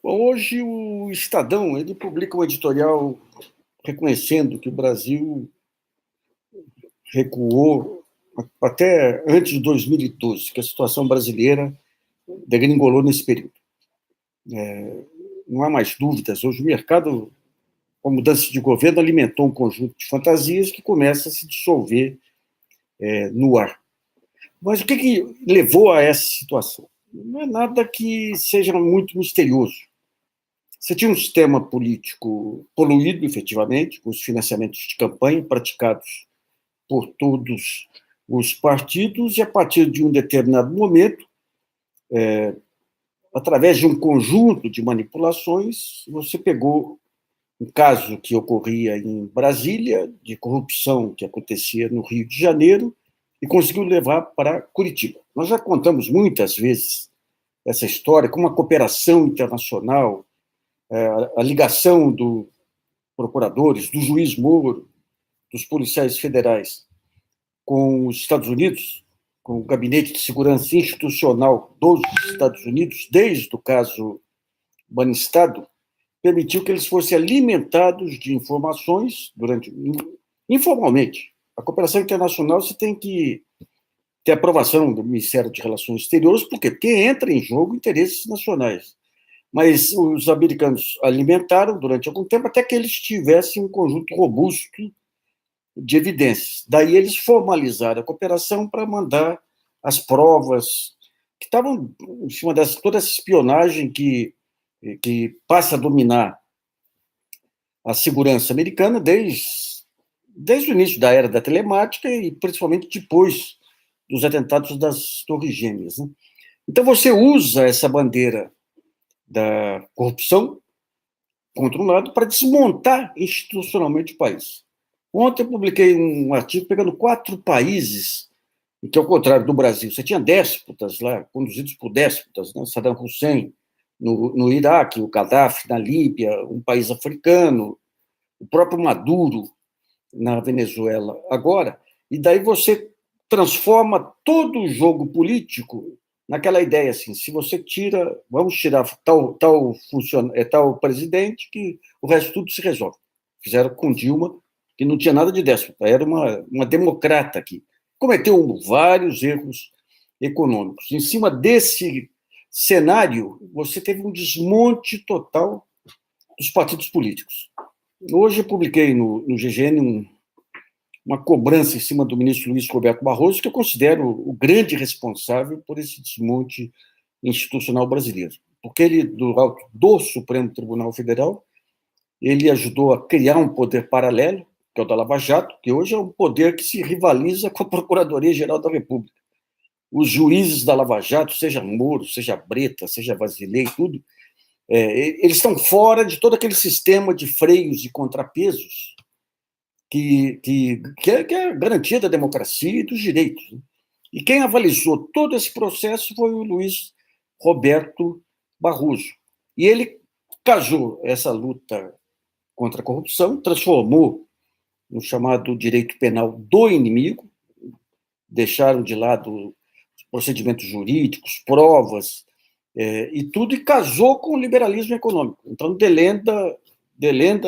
Hoje, o Estadão ele publica um editorial reconhecendo que o Brasil recuou até antes de 2012, que a situação brasileira degringolou nesse período. Não há mais dúvidas. Hoje, o mercado, com a mudança de governo, alimentou um conjunto de fantasias que começa a se dissolver no ar. Mas o que levou a essa situação? Não é nada que seja muito misterioso. Você tinha um sistema político poluído, efetivamente, com os financiamentos de campanha praticados por todos os partidos, e a partir de um determinado momento, através de um conjunto de manipulações, você pegou um caso que ocorria em Brasília, de corrupção que acontecia no Rio de Janeiro, e conseguiu levar para Curitiba. Nós já contamos muitas vezes essa história como uma cooperação internacional, a ligação dos procuradores, do juiz Moro, dos policiais federais com os Estados Unidos, com o Gabinete de Segurança Institucional dos Estados Unidos, desde o caso Banestado, permitiu que eles fossem alimentados de informações informalmente. A cooperação internacional você tem que ter aprovação do Ministério de Relações Exteriores, por quê? Porque entra em jogo interesses nacionais. Mas os americanos alimentaram durante algum tempo até que eles tivessem um conjunto robusto de evidências. Daí eles formalizaram a cooperação para mandar as provas que estavam em cima dessa toda essa espionagem que passa a dominar a segurança americana desde o início da era da telemática e principalmente depois dos atentados das Torres Gêmeas. Né? Então você usa essa bandeira da corrupção, contra um lado, para desmontar institucionalmente o país. Ontem eu publiquei um artigo pegando 4 países, que, ao contrário do Brasil, você tinha déspotas lá, conduzidos por déspotas, né? Saddam Hussein no Iraque, o Gaddafi na Líbia, um país africano, o próprio Maduro na Venezuela agora, e daí você transforma todo o jogo político naquela ideia assim, se você vamos tirar tal presidente, que o resto tudo se resolve. Fizeram com Dilma, que não tinha nada de déspota, era uma democrata aqui. Cometeu vários erros econômicos. Em cima desse cenário, você teve um desmonte total dos partidos políticos. Hoje eu publiquei no GGN uma cobrança em cima do ministro Luiz Roberto Barroso, que eu considero o grande responsável por esse desmonte institucional brasileiro. Porque ele, do alto do Supremo Tribunal Federal, ele ajudou a criar um poder paralelo, que é o da Lava Jato, que hoje é um poder que se rivaliza com a Procuradoria-Geral da República. Os juízes da Lava Jato, seja Moro, seja Breta, seja Vasilei, tudo, eles estão fora de todo aquele sistema de freios e contrapesos que é a garantia da democracia e dos direitos. E quem avalizou todo esse processo foi o Luiz Roberto Barroso. E ele casou essa luta contra a corrupção, transformou no chamado direito penal do inimigo, deixaram de lado procedimentos jurídicos, provas, e tudo, e casou com o liberalismo econômico. Então, delenda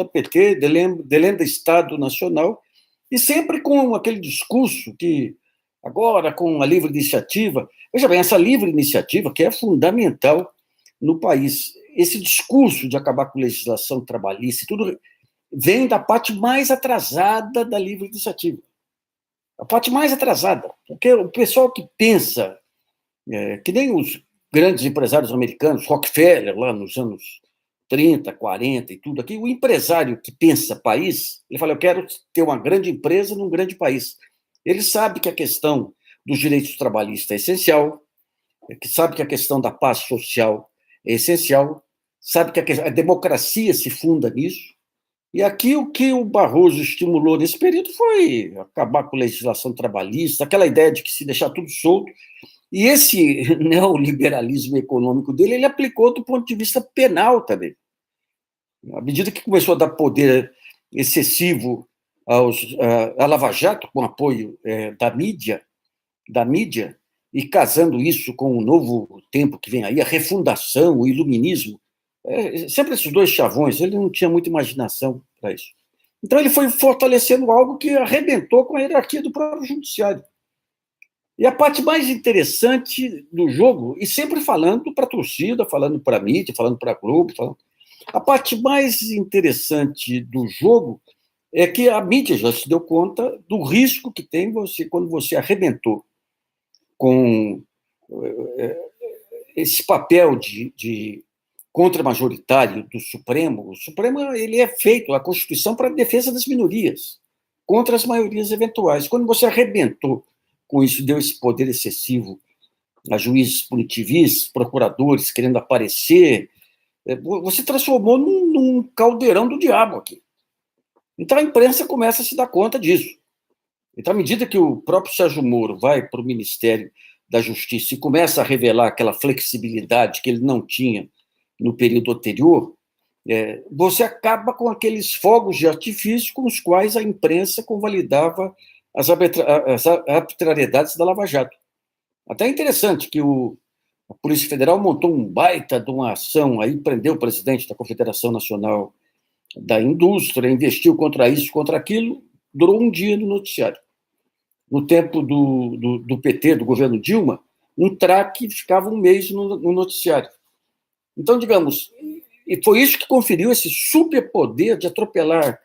PT, delenda Estado Nacional, e sempre com aquele discurso que, agora, com a livre iniciativa, veja bem, essa livre iniciativa que é fundamental no país, esse discurso de acabar com legislação trabalhista e tudo, vem da parte mais atrasada da livre iniciativa. A parte mais atrasada, porque o pessoal que pensa, que nem os grandes empresários americanos, Rockefeller, lá nos anos 30, 40 e tudo aqui, o empresário que pensa país, ele fala, eu quero ter uma grande empresa num grande país. Ele sabe que a questão dos direitos trabalhistas é essencial, que sabe que a questão da paz social é essencial, sabe que a democracia se funda nisso. E aqui o que o Barroso estimulou nesse período foi acabar com a legislação trabalhista, aquela ideia de que se deixar tudo solto. E esse neoliberalismo econômico dele, ele aplicou do ponto de vista penal também. À medida que começou a dar poder excessivo à Lava Jato, com apoio da mídia, e casando isso com o novo tempo que vem aí, a refundação, o iluminismo, sempre esses dois chavões, ele não tinha muita imaginação para isso. Então, ele foi fortalecendo algo que arrebentou com a hierarquia do próprio judiciário. E a parte mais interessante do jogo, e sempre falando para a torcida, falando para a mídia, falando para a Globo, a parte mais interessante do jogo é que a mídia já se deu conta do risco que tem quando você arrebentou com esse papel de contra-majoritário do Supremo. O Supremo ele é feito, a Constituição, para a defesa das minorias, contra as maiorias eventuais. Quando você arrebentou com isso, deu esse poder excessivo a juízes punitivistas, procuradores querendo aparecer, você transformou num caldeirão do diabo aqui. Então a imprensa começa a se dar conta disso. Então, à medida que o próprio Sérgio Moro vai para o Ministério da Justiça e começa a revelar aquela flexibilidade que ele não tinha no período anterior, você acaba com aqueles fogos de artifício com os quais a imprensa convalidava as arbitrariedades da Lava Jato. Até é interessante que a Polícia Federal montou um baita de uma ação, aí prendeu o presidente da Confederação Nacional da Indústria, investiu contra isso, contra aquilo, durou um dia no noticiário. No tempo do PT, do governo Dilma, um traque ficava um mês no noticiário. Então, digamos, e foi isso que conferiu esse superpoder de atropelar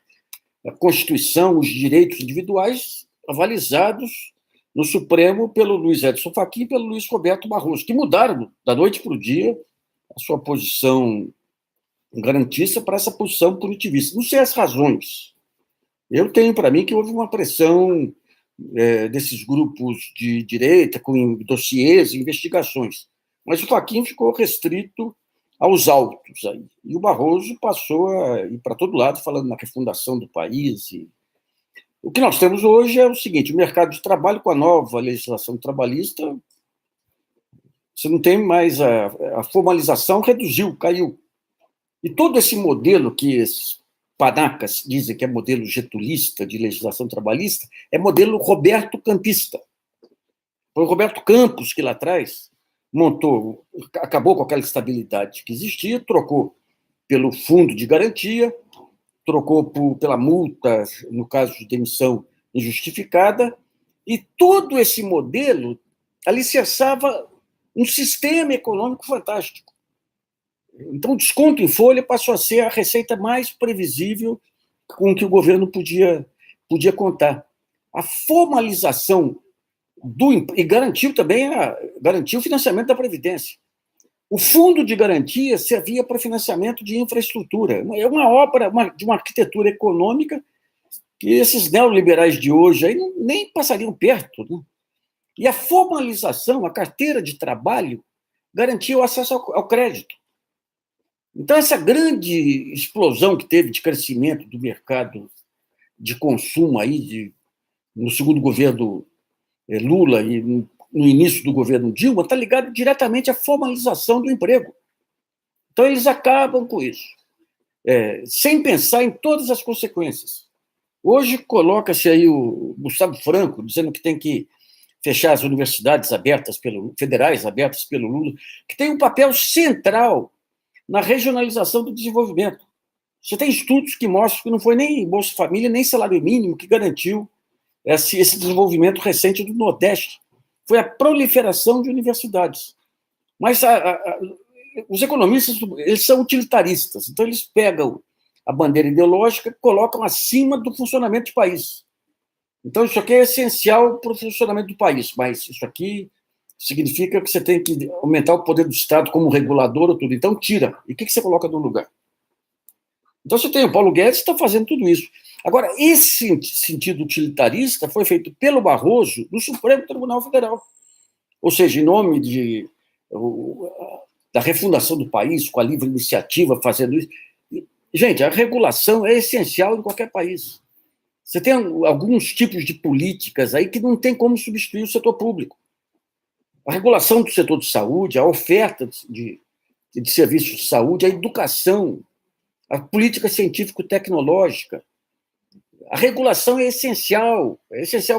a Constituição, os direitos individuais, avalizados no Supremo pelo Luiz Edson Fachin e pelo Luiz Roberto Barroso, que mudaram da noite para o dia a sua posição garantista para essa posição punitivista. Não sei as razões. Eu tenho para mim que houve uma pressão desses grupos de direita, com dossiês e investigações. Mas o Fachin ficou restrito aos autos. Aí. E o Barroso passou a ir para todo lado, falando na refundação do país. O que nós temos hoje é o seguinte: o mercado de trabalho, com a nova legislação trabalhista, você não tem mais a formalização, reduziu, caiu. E todo esse modelo que esses panacas dizem que é modelo getulista de legislação trabalhista, é modelo Roberto Campista. Foi o Roberto Campos que lá atrás montou, acabou com aquela estabilidade que existia, trocou pelo fundo de garantia, trocou pela multa, no caso de demissão injustificada, e todo esse modelo alicerçava um sistema econômico fantástico. Então, o desconto em folha passou a ser a receita mais previsível com que o governo podia contar. A formalização e garantiu também garantiu o financiamento da Previdência. O fundo de garantia servia para financiamento de infraestrutura. É uma obra de uma arquitetura econômica que esses neoliberais de hoje aí nem passariam perto. Né? E a formalização, a carteira de trabalho, garantia o acesso ao crédito. Então, essa grande explosão que teve de crescimento do mercado de consumo aí, no segundo governo Lula e no início do governo Dilma, está ligado diretamente à formalização do emprego. Então, eles acabam com isso, sem pensar em todas as consequências. Hoje, coloca-se aí o Gustavo Franco dizendo que tem que fechar as universidades federais abertas pelo Lula, que tem um papel central na regionalização do desenvolvimento. Você tem estudos que mostram que não foi nem Bolsa Família, nem salário mínimo que garantiu esse desenvolvimento recente do Nordeste. Foi a proliferação de universidades. Mas os economistas eles são utilitaristas, então eles pegam a bandeira ideológica e colocam acima do funcionamento do país. Então, isso aqui é essencial para o funcionamento do país, mas isso aqui significa que você tem que aumentar o poder do Estado como regulador ou tudo. Então, tira. E o que você coloca no lugar? Então, você tem o Paulo Guedes que está fazendo tudo isso. Agora, esse sentido utilitarista foi feito pelo Barroso no Supremo Tribunal Federal. Ou seja, em nome da refundação do país, com a livre iniciativa, fazendo isso. Gente, a regulação é essencial em qualquer país. Você tem alguns tipos de políticas aí que não tem como substituir o setor público. A regulação do setor de saúde, a oferta de serviços de saúde, a educação, a política científico-tecnológica. A regulação é essencial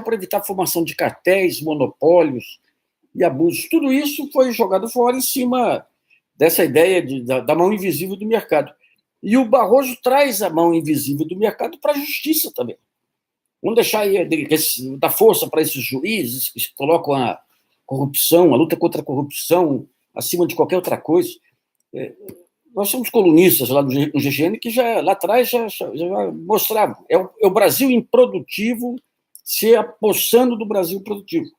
para evitar a formação de cartéis, monopólios e abusos. Tudo isso foi jogado fora em cima dessa ideia da mão invisível do mercado. E o Barroso traz a mão invisível do mercado para a justiça também. Vamos deixar dar força para esses juízes que colocam a corrupção, a luta contra a corrupção acima de qualquer outra coisa. Nós somos colunistas lá no GGN que já lá atrás já mostravam. É o Brasil improdutivo se apossando do Brasil produtivo.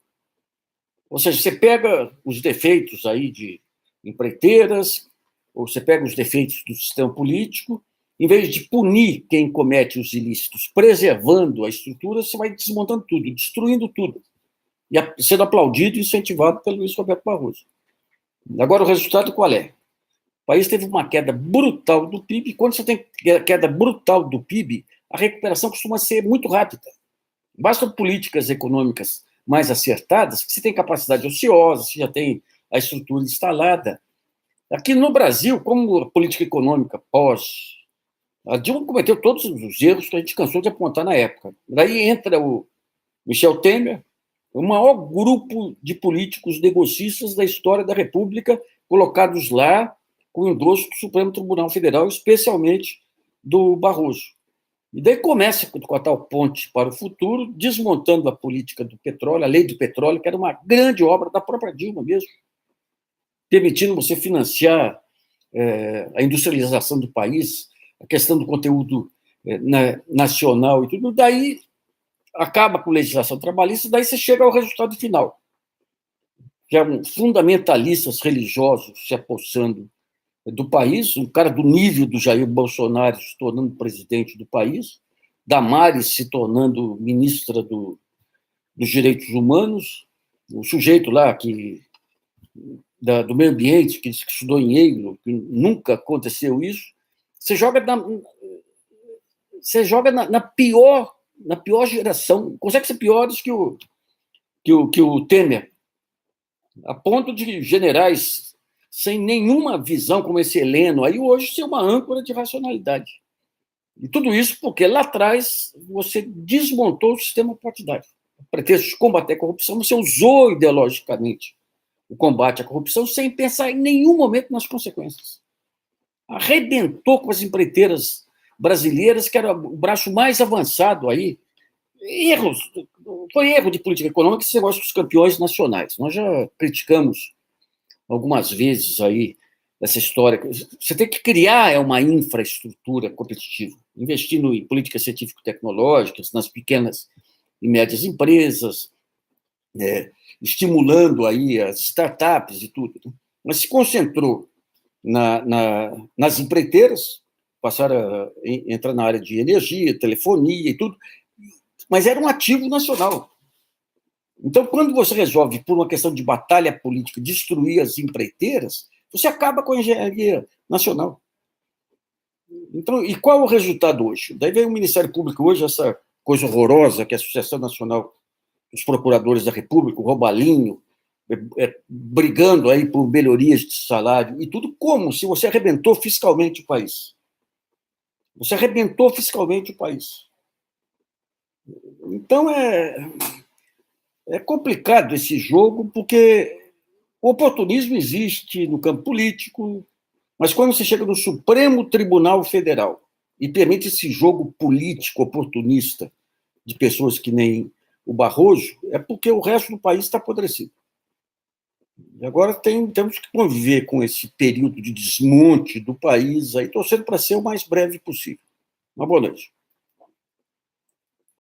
Ou seja, você pega os defeitos aí de empreiteiras, ou você pega os defeitos do sistema político, em vez de punir quem comete os ilícitos, preservando a estrutura, você vai desmontando tudo, destruindo tudo. E sendo aplaudido e incentivado pelo Luiz Roberto Barroso. Agora, o resultado qual é? O país teve uma queda brutal do PIB, e quando você tem queda brutal do PIB, a recuperação costuma ser muito rápida. Bastam políticas econômicas mais acertadas, que você tem capacidade ociosa, você já tem a estrutura instalada. Aqui no Brasil, como a política econômica a Dilma cometeu todos os erros que a gente cansou de apontar na época. Daí entra o Michel Temer, o maior grupo de políticos negocistas da história da República, colocados lá com o endosso do Supremo Tribunal Federal, especialmente do Barroso. E daí começa com a tal ponte para o futuro, desmontando a política do petróleo, a lei do petróleo, que era uma grande obra da própria Dilma mesmo, permitindo você financiar a industrialização do país, a questão do conteúdo nacional e tudo. Daí acaba com legislação trabalhista, daí você chega ao resultado final, que é fundamentalistas religiosos se apossando do país, um cara do nível do Jair Bolsonaro se tornando presidente do país, Damares se tornando ministra dos Direitos Humanos, o sujeito lá do meio ambiente, que estudou em Yale, que nunca aconteceu isso. Você joga na pior geração, consegue ser piores que o Temer, a ponto de generais sem nenhuma visão, como esse Heleno, aí hoje ser uma âncora de racionalidade. E tudo isso porque lá atrás você desmontou o sistema partidário. A pretexto de combater a corrupção, você usou ideologicamente o combate à corrupção sem pensar em nenhum momento nas consequências. Arrebentou com as empreiteiras brasileiras, que era o braço mais avançado aí. Foi erro de política econômica esse negócio dos campeões nacionais. Nós já criticamos algumas vezes aí essa história. Você tem que criar uma infraestrutura competitiva, investindo em políticas científico-tecnológicas, nas pequenas e médias empresas, estimulando aí as startups e tudo. Mas se concentrou nas empreiteiras, passaram a entrar na área de energia, telefonia e tudo, mas era um ativo nacional. Então, quando você resolve, por uma questão de batalha política, destruir as empreiteiras, você acaba com a engenharia nacional. Então, e qual é o resultado hoje? Daí vem o Ministério Público hoje, essa coisa horrorosa que é a Associação Nacional dos Procuradores da República, o Roubalinho, brigando aí por melhorias de salário e tudo, como se você arrebentou fiscalmente o país. Você arrebentou fiscalmente o país. Então, é complicado esse jogo, porque o oportunismo existe no campo político, mas quando você chega no Supremo Tribunal Federal e permite esse jogo político oportunista de pessoas que nem o Barroso, é porque o resto do país está apodrecido. E agora temos que conviver com esse período de desmonte do país, aí, torcendo para ser o mais breve possível. Uma boa noite.